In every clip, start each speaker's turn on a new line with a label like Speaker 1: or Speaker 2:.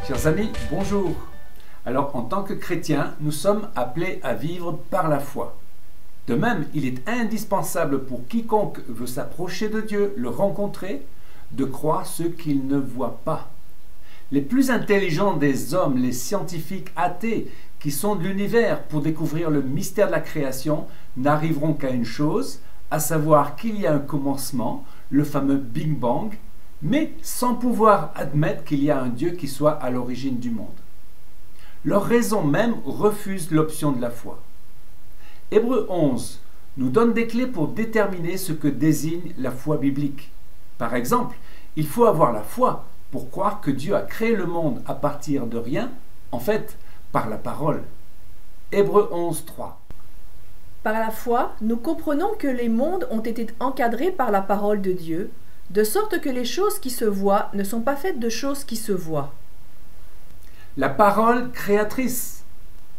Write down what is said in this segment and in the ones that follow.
Speaker 1: Chers amis, bonjour. Alors, en tant que chrétiens, nous sommes appelés à vivre par la foi. De même, il est indispensable pour quiconque veut s'approcher de Dieu, le rencontrer, de croire ce qu'il ne voit pas. Les plus intelligents des hommes, les scientifiques athées qui sont de l'univers pour découvrir le mystère de la création, n'arriveront qu'à une chose, à savoir qu'il y a un commencement, le fameux Big Bang, mais sans pouvoir admettre qu'il y a un Dieu qui soit à l'origine du monde. Leur raison même refuse l'option de la foi. Hébreux 11 nous donne des clés pour déterminer ce que désigne la foi biblique. Par exemple, il faut avoir la foi pour croire que Dieu a créé le monde à partir de rien, en fait, par la parole. Hébreux 11, 3.
Speaker 2: Par la foi, nous comprenons que les mondes ont été encadrés par la parole de Dieu, de sorte que les choses qui se voient ne sont pas faites de choses qui se voient.
Speaker 1: La parole créatrice.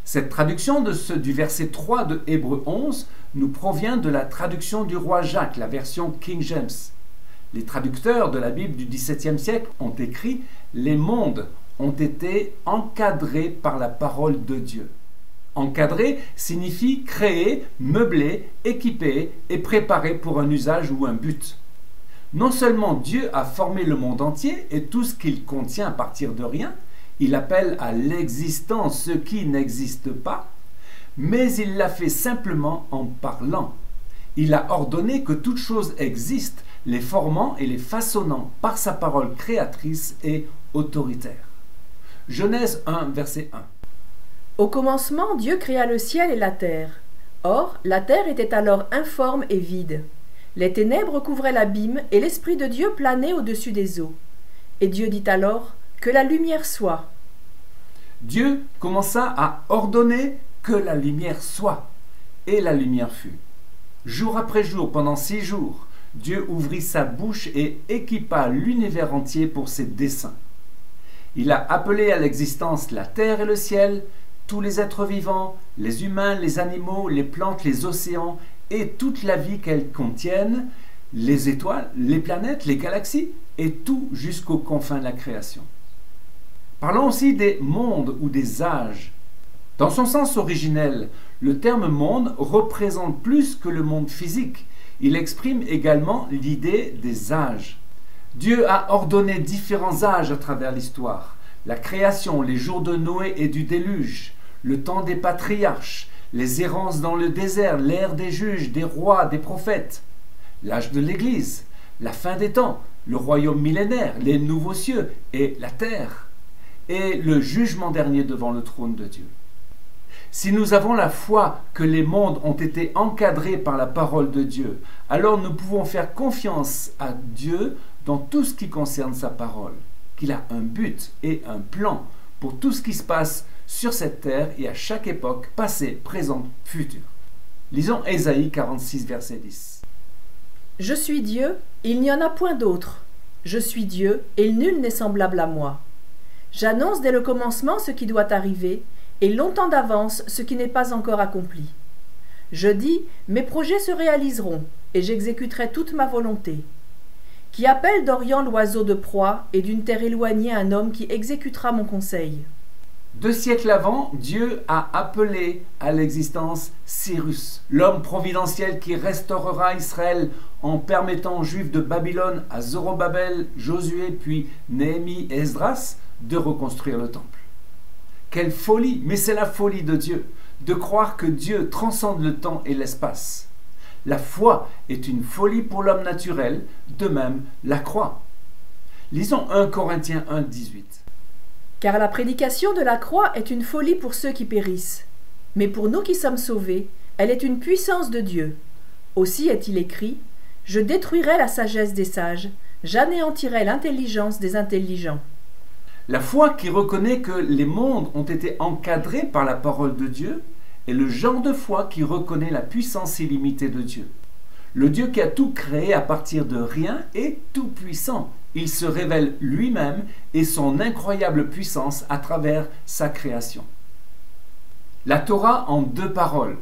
Speaker 1: Cette traduction du verset 3 de Hébreux 11 nous provient de la traduction du roi Jacques, la version King James. Les traducteurs de la Bible du XVIIe siècle ont écrit « Les mondes ont été encadrés par la parole de Dieu ». Encadrer signifie créer, meubler, équiper et préparer pour un usage ou un but. Non seulement Dieu a formé le monde entier et tout ce qu'il contient à partir de rien, il appelle à l'existence ce qui n'existe pas, mais il l'a fait simplement en parlant. Il a ordonné que toute chose existe, les formant et les façonnant par sa parole créatrice et autoritaire. Genèse 1, verset 1.
Speaker 2: Au commencement, Dieu créa le ciel et la terre. Or, la terre était alors informe et vide. Les ténèbres couvraient l'abîme et l'Esprit de Dieu planait au-dessus des eaux. Et Dieu dit alors, « Que la lumière soit. »
Speaker 1: Dieu commença à ordonner que la lumière soit. Et la lumière fut. Jour après jour, pendant 6 jours, Dieu ouvrit sa bouche et équipa l'univers entier pour ses desseins. Il a appelé à l'existence la terre et le ciel, tous les êtres vivants, les humains, les animaux, les plantes, les océans et toute la vie qu'elles contiennent, les étoiles, les planètes, les galaxies et tout jusqu'aux confins de la création. Parlons aussi des mondes ou des âges. Dans son sens originel, le terme monde représente plus que le monde physique. Il exprime également l'idée des âges. Dieu a ordonné différents âges à travers l'histoire. La création, les jours de Noé et du déluge, le temps des patriarches, les errances dans le désert, l'ère des juges, des rois, des prophètes, l'âge de l'Église, la fin des temps, le royaume millénaire, les nouveaux cieux et la terre, et le jugement dernier devant le trône de Dieu. Si nous avons la foi que les mondes ont été encadrés par la parole de Dieu, alors nous pouvons faire confiance à Dieu dans tout ce qui concerne sa parole, qu'il a un but et un plan pour tout ce qui se passe sur cette terre et à chaque époque, passée, présente, future. Lisons Ésaïe 46, verset 10.
Speaker 2: « Je suis Dieu, il n'y en a point d'autre. Je suis Dieu, et nul n'est semblable à moi. J'annonce dès le commencement ce qui doit arriver, et longtemps d'avance ce qui n'est pas encore accompli. Je dis, mes projets se réaliseront, et j'exécuterai toute ma volonté. Qui appelle d'Orient l'oiseau de proie, et d'une terre éloignée un homme qui exécutera mon conseil. »
Speaker 1: 2 siècles avant, Dieu a appelé à l'existence Cyrus, l'homme providentiel qui restaurera Israël en permettant aux Juifs de Babylone à Zorobabel, Josué, puis Néhémie et Esdras de reconstruire le temple. Quelle folie! Mais c'est la folie de Dieu, de croire que Dieu transcende le temps et l'espace. La foi est une folie pour l'homme naturel, de même la croix. Lisons 1 Corinthiens 1, 18.
Speaker 2: Car la prédication de la croix est une folie pour ceux qui périssent. Mais pour nous qui sommes sauvés, elle est une puissance de Dieu. Aussi est-il écrit, « Je détruirai la sagesse des sages, j'anéantirai l'intelligence des intelligents. »
Speaker 1: La foi qui reconnaît que les mondes ont été encadrés par la parole de Dieu est le genre de foi qui reconnaît la puissance illimitée de Dieu. Le Dieu qui a tout créé à partir de rien est tout puissant. Il se révèle lui-même et son incroyable puissance à travers sa création. La Torah en 2 paroles.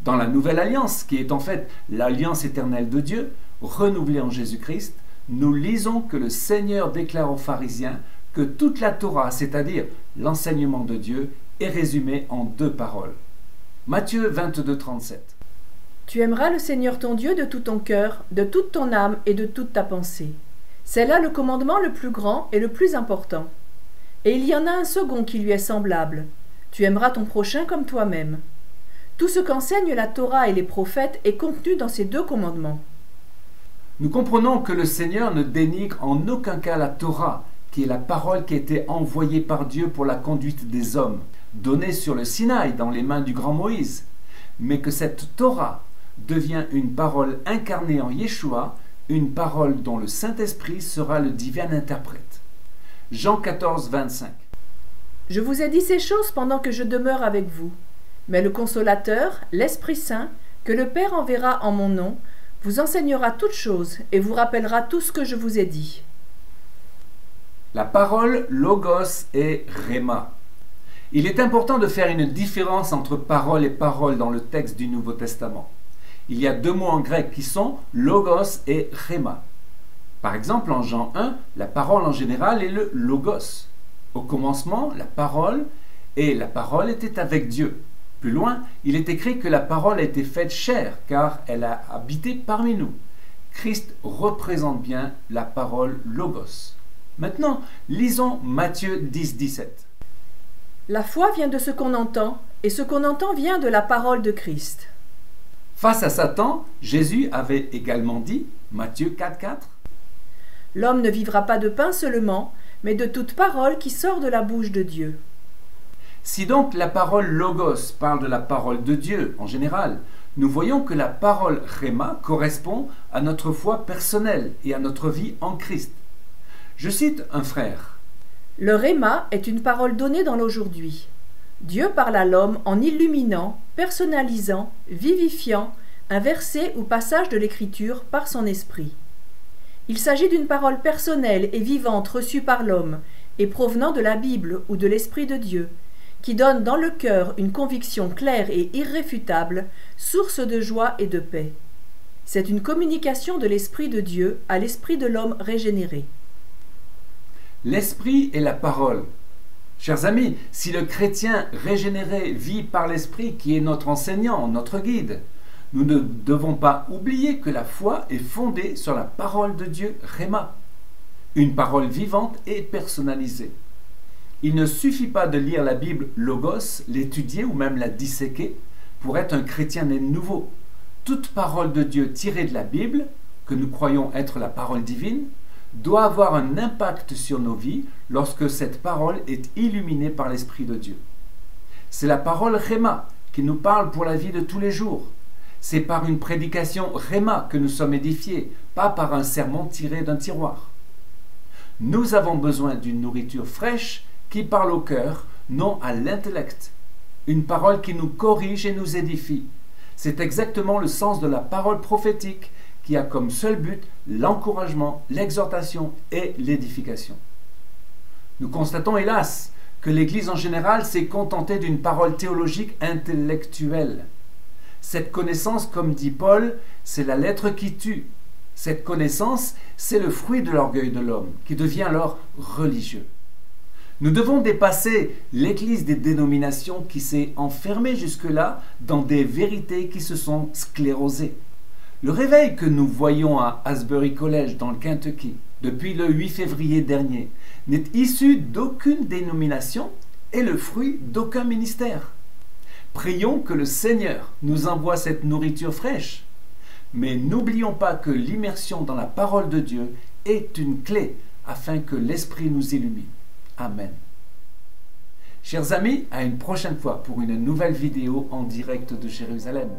Speaker 1: Dans la Nouvelle Alliance, qui est en fait l'alliance éternelle de Dieu, renouvelée en Jésus-Christ, nous lisons que le Seigneur déclare aux pharisiens que toute la Torah, c'est-à-dire l'enseignement de Dieu, est résumée en 2 paroles. Matthieu 22, 37.
Speaker 2: Tu aimeras le Seigneur ton Dieu de tout ton cœur, de toute ton âme et de toute ta pensée. C'est là le commandement le plus grand et le plus important. Et il y en a un second qui lui est semblable. Tu aimeras ton prochain comme toi-même. Tout ce qu'enseignent la Torah et les prophètes est contenu dans ces 2 commandements.
Speaker 1: Nous comprenons que le Seigneur ne dénigre en aucun cas la Torah, qui est la parole qui a été envoyée par Dieu pour la conduite des hommes, donnée sur le Sinaï dans les mains du grand Moïse, mais que cette Torah devient une parole incarnée en Yeshua, une parole dont le Saint-Esprit sera le divin interprète. Jean 14, 25.
Speaker 2: Je vous ai dit ces choses pendant que je demeure avec vous. Mais le Consolateur, l'Esprit Saint, que le Père enverra en mon nom, vous enseignera toutes choses et vous rappellera tout ce que je vous ai dit.
Speaker 1: La parole logos et rhéma. Il est important de faire une différence entre parole et parole dans le texte du Nouveau Testament. Il y a 2 mots en grec qui sont logos et rhéma. Par exemple, en Jean 1, la parole en général est le logos. Au commencement, la parole était avec Dieu. Plus loin, il est écrit que la parole a été faite chair, car elle a habité parmi nous. Christ représente bien la parole logos. Maintenant, lisons Matthieu 10, 17.
Speaker 2: La foi vient de ce qu'on entend, et ce qu'on entend vient de la parole de Christ.
Speaker 1: Face à Satan, Jésus avait également dit, Matthieu 4, 4,
Speaker 2: L'homme ne vivra pas de pain seulement, mais de toute parole qui sort de la bouche de Dieu.
Speaker 1: Si donc la parole logos parle de la parole de Dieu en général, nous voyons que la parole rhéma correspond à notre foi personnelle et à notre vie en Christ. Je cite un frère.
Speaker 2: Le rhéma est une parole donnée dans l'aujourd'hui. Dieu parle à l'homme en illuminant, personnalisant, vivifiant un verset ou passage de l'Écriture par son esprit. Il s'agit d'une parole personnelle et vivante reçue par l'homme et provenant de la Bible ou de l'Esprit de Dieu, qui donne dans le cœur une conviction claire et irréfutable, source de joie et de paix. C'est une communication de l'Esprit de Dieu à l'esprit de l'homme régénéré.
Speaker 1: L'Esprit est la parole. Chers amis, si le chrétien régénéré vit par l'Esprit qui est notre enseignant, notre guide, nous ne devons pas oublier que la foi est fondée sur la parole de Dieu, Rhéma, une parole vivante et personnalisée. Il ne suffit pas de lire la Bible logos, l'étudier ou même la disséquer pour être un chrétien né de nouveau. Toute parole de Dieu tirée de la Bible, que nous croyons être la parole divine, doit avoir un impact sur nos vies lorsque cette parole est illuminée par l'Esprit de Dieu. C'est la parole Rhéma qui nous parle pour la vie de tous les jours. C'est par une prédication Rhéma que nous sommes édifiés, pas par un sermon tiré d'un tiroir. Nous avons besoin d'une nourriture fraîche qui parle au cœur, non à l'intellect. Une parole qui nous corrige et nous édifie. C'est exactement le sens de la parole prophétique qui a comme seul but l'encouragement, l'exhortation et l'édification. Nous constatons hélas que l'Église en général s'est contentée d'une parole théologique intellectuelle. Cette connaissance, comme dit Paul, c'est la lettre qui tue. Cette connaissance, c'est le fruit de l'orgueil de l'homme, qui devient alors religieux. Nous devons dépasser l'Église des dénominations qui s'est enfermée jusque-là dans des vérités qui se sont sclérosées. Le réveil que nous voyons à Asbury College dans le Kentucky depuis le 8 février dernier n'est issu d'aucune dénomination et le fruit d'aucun ministère. Prions que le Seigneur nous envoie cette nourriture fraîche. Mais n'oublions pas que l'immersion dans la parole de Dieu est une clé afin que l'Esprit nous illumine. Amen. Chers amis, à une prochaine fois pour une nouvelle vidéo en direct de Jérusalem.